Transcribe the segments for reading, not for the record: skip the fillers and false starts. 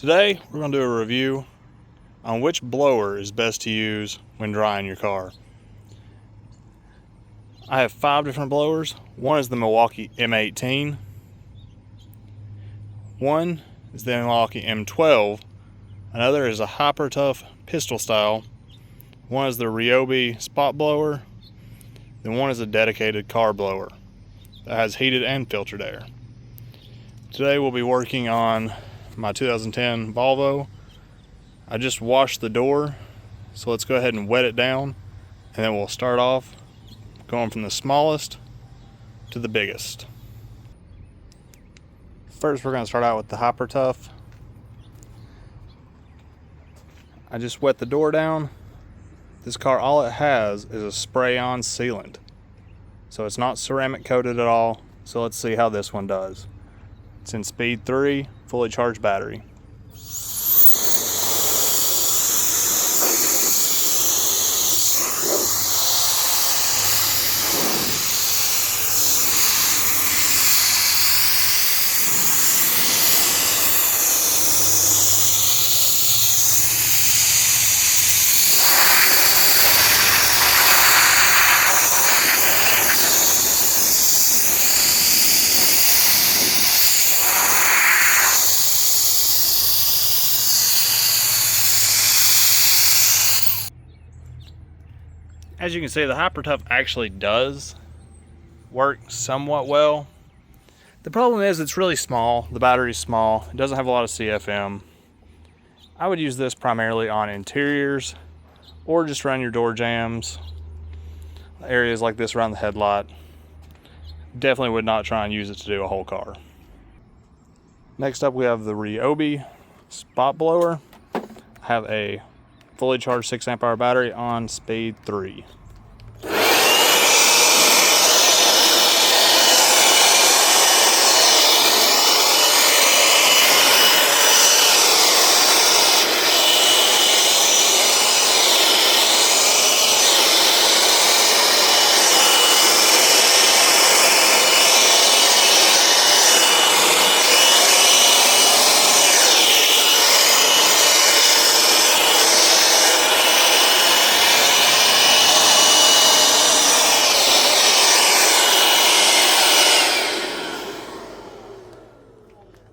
Today we're going to do a review on which blower is best to use when drying your car. I have 5 different blowers. One is the Milwaukee M18. One is the Milwaukee M12. Another is a HyperTuff pistol style. One is the Ryobi spot blower. Then one is a dedicated car blower that has heated and filtered air. Today we'll be working on my 2010 Volvo. I just washed the door, so let's go ahead and wet it down, and then we'll start off going from the smallest to the biggest. First, we're going to start out with the HyperTuff. I just wet the door down. This car, all it has is a spray-on sealant, so it's not ceramic coated at all. So let's see how this one does. It's in speed 3, fully charged battery. As you can see, the HyperTuff actually does work somewhat well. The problem is it's really small. The battery's small. It doesn't have a lot of CFM. I would use this primarily on interiors or just around your door jambs, areas like this around the headlight. Definitely would not try and use it to do a whole car. Next up, we have the Ryobi spot blower. I have a fully charged 6 amp hour battery on speed 3.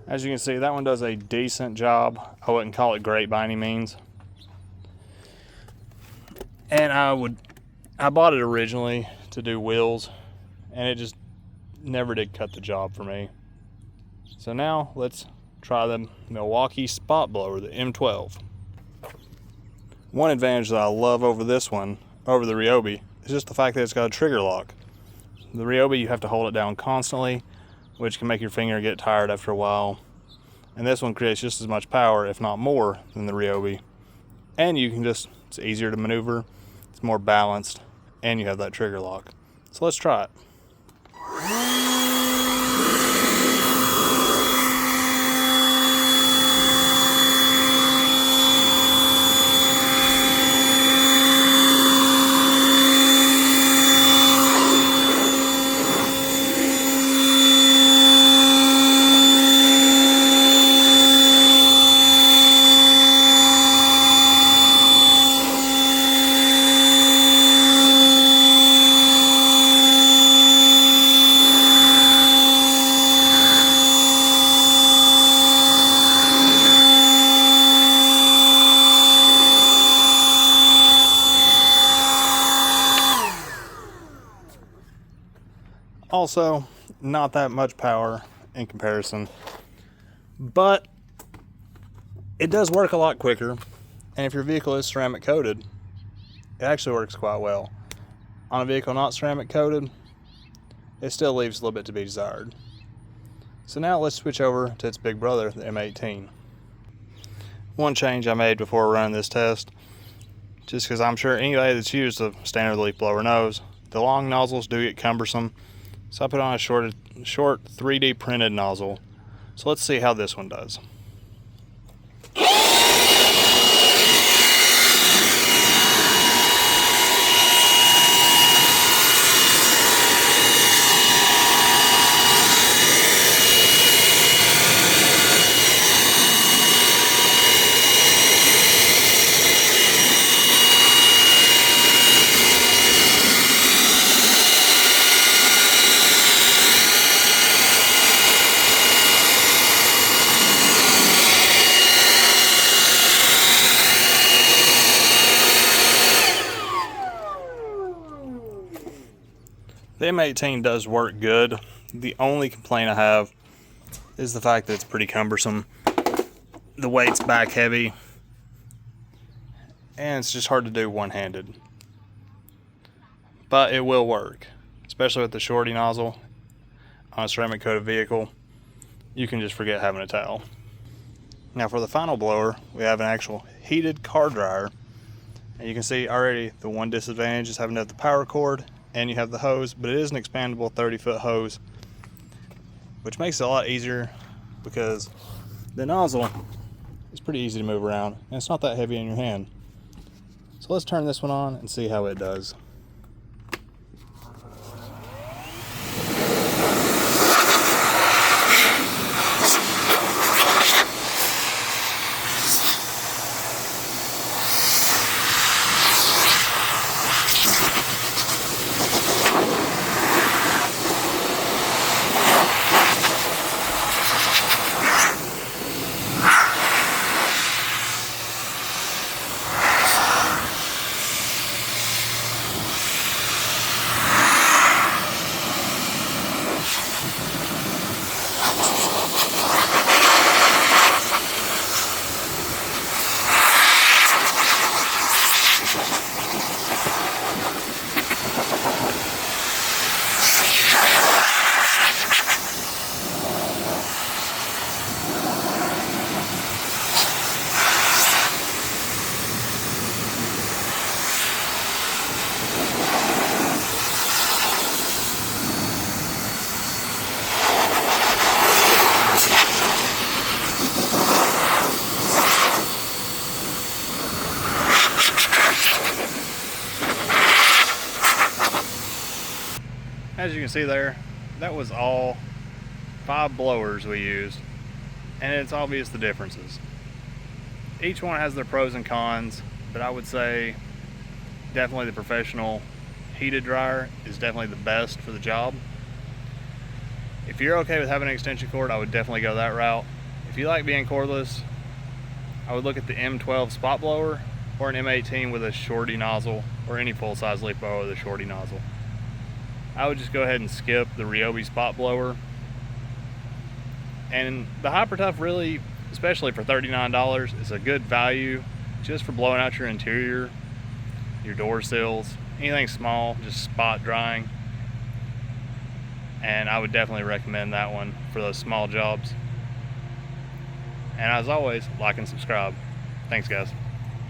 As you can see, that one does a decent job. I wouldn't call it great by any means. And I bought it originally to do wheels, and it just never did cut the job for me. So now let's try the Milwaukee spot blower, the M12. One advantage that I love over this one, over the Ryobi, is just the fact that it's got a trigger lock. The Ryobi, you have to hold it down constantly, which can make your finger get tired after a while. And this one creates just as much power, if not more, than the Ryobi. And it's easier to maneuver, it's more balanced, and you have that trigger lock. So let's try it. Also, not that much power in comparison, but it does work a lot quicker, and if your vehicle is ceramic coated, it actually works quite well. On a vehicle not ceramic coated, it still leaves a little bit to be desired. So now let's switch over to its big brother, the M18. One change I made before running this test, just because I'm sure anybody that's used a standard leaf blower knows, the long nozzles do get cumbersome. So I put on a short 3D printed nozzle. So let's see how this one does. The M18 does work good. The only complaint I have is the fact that it's pretty cumbersome. The weight's back heavy, and it's just hard to do one-handed. But it will work, especially with the shorty nozzle on a ceramic coated vehicle. You can just forget having a towel. Now for the final blower, we have an actual heated car dryer. And you can see already the one disadvantage is having to have the power cord, and you have the hose, but it is an expandable 30-foot hose, which makes it a lot easier because the nozzle is pretty easy to move around and it's not that heavy in your hand. So let's turn this one on and see how it does. As you can see there, that was all 5 blowers we used, and it's obvious the differences. Each one has their pros and cons, but I would say definitely the professional heated dryer is definitely the best for the job. If you're okay with having an extension cord, I would definitely go that route. If you like being cordless, I would look at the M12 spot blower or an M18 with a shorty nozzle, or any full-size leaf blower with a shorty nozzle. I would just go ahead and skip the Ryobi spot blower. And the HyperTuff really, especially for $39, is a good value just for blowing out your interior, your door sills, anything small, just spot drying. And I would definitely recommend that one for those small jobs. And as always, like and subscribe. Thanks, guys.